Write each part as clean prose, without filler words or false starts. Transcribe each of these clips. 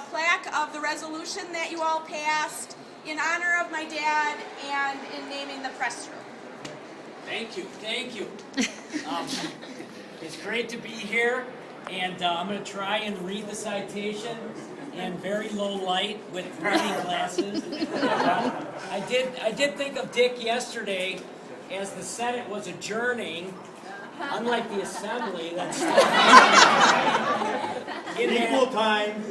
plaque of the resolution that you all passed in honor of my dad and in naming the press room. Thank you. It's great to be here, and I'm going to try and read the citation in very low light with reading glasses. I did think of Dick yesterday as the Senate was adjourning, unlike the Assembly that's still equal time.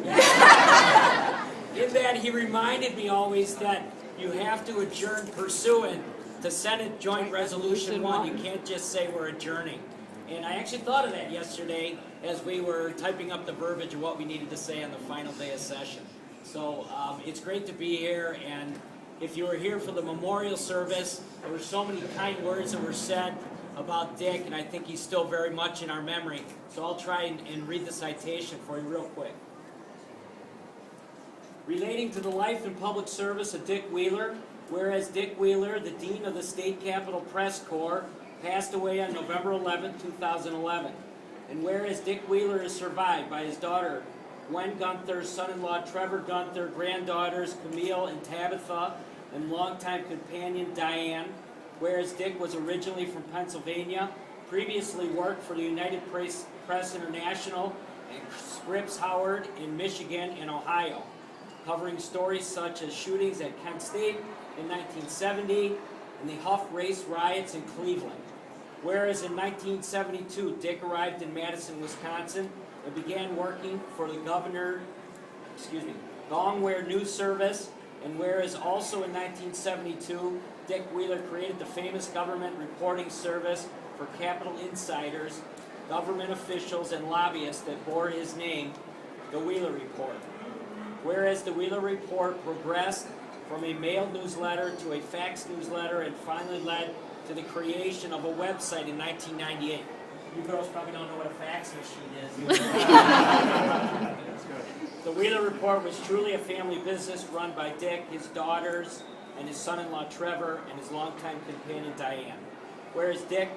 In that he reminded me always that you have to adjourn pursuant to Senate Joint Resolution 1. You can't just say we're adjourning. And I actually thought of that yesterday as we were typing up the verbiage of what we needed to say on the final day of session. So it's great to be here, and if you were here for the memorial service, there were so many kind words that were said about Dick, and I think he's still very much in our memory. So I'll try and read the citation for you real quick. Relating to the life and public service of Dick Wheeler, whereas Dick Wheeler, the Dean of the State Capitol Press Corps, passed away on November 11, 2011. And whereas Dick Wheeler is survived by his daughter, Gwen Gunther, son-in-law Trevor Gunther, granddaughters Camille and Tabitha, and longtime companion Diane, whereas Dick was originally from Pennsylvania, previously worked for the United Press International and Scripps Howard in Michigan and Ohio, covering stories such as shootings at Kent State in 1970 and the Huff Race riots in Cleveland. Whereas in 1972, Dick arrived in Madison, Wisconsin, and began working for the Gongware News Service, and whereas also in 1972, Dick Wheeler created the famous government reporting service for Capitol insiders, government officials, and lobbyists that bore his name, the Wheeler Report. Whereas the Wheeler Report progressed from a mail newsletter to a fax newsletter and finally led to the creation of a website in 1998. You girls probably don't know what a fax machine is. The Wheeler Report was truly a family business run by Dick, his daughters, and his son-in-law Trevor, and his longtime companion Diane. Whereas Dick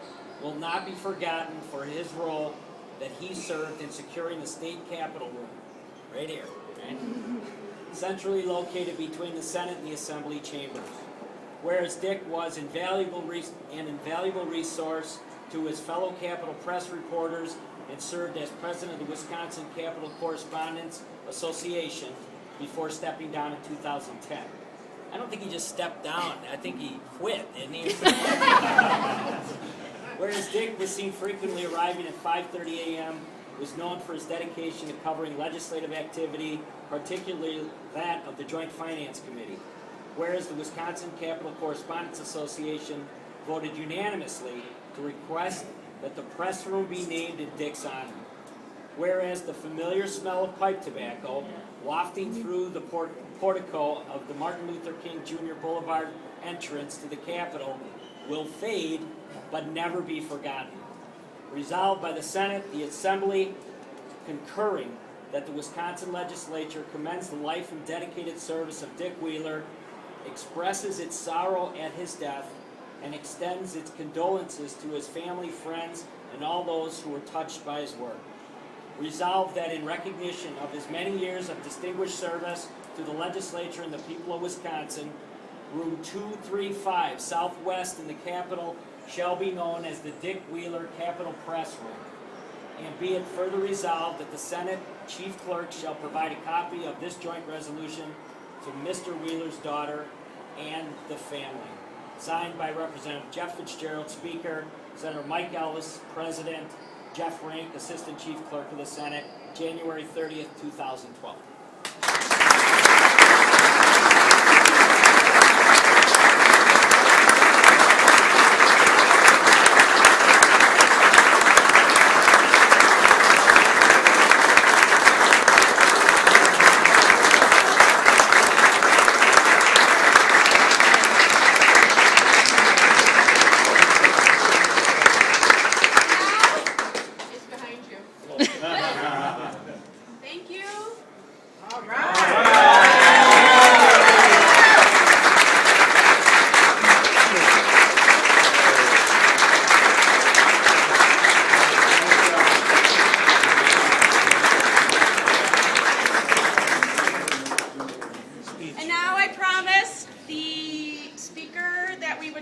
will not be forgotten for his role that he served in securing the state capitol room, right here, right? Centrally located between the Senate and the Assembly chambers. Whereas Dick was an invaluable resource to his fellow Capitol Press reporters and served as president of the Wisconsin Capitol Correspondents Association before stepping down in 2010. I don't think he just stepped down. I think he quit, didn't he? Whereas Dick was seen frequently arriving at 5:30 a.m., was known for his dedication to covering legislative activity, particularly that of the Joint Finance Committee. Whereas the Wisconsin Capitol Correspondents Association voted unanimously to request that the press room be named in Dick's honor. Whereas the familiar smell of pipe tobacco wafting through the portico of the Martin Luther King Jr. Boulevard entrance to the Capitol will fade but never be forgotten. Resolved by the Senate, the Assembly, concurring that the Wisconsin Legislature commends the life and dedicated service of Dick Wheeler, expresses its sorrow at his death, and extends its condolences to his family, friends, and all those who were touched by his work. Resolved that in recognition of his many years of distinguished service to the legislature and the people of Wisconsin, room 235 southwest in the Capitol shall be known as the Dick Wheeler Capitol Press Room. And be it further resolved that the Senate Chief Clerk shall provide a copy of this joint resolution to Mr. Wheeler's daughter and the family. Signed by Representative Jeff Fitzgerald, Speaker, Senator Mike Ellis, President, Jeff Rank, Assistant Chief Clerk of the Senate, January 30th, 2012.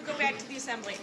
go back to the assembly.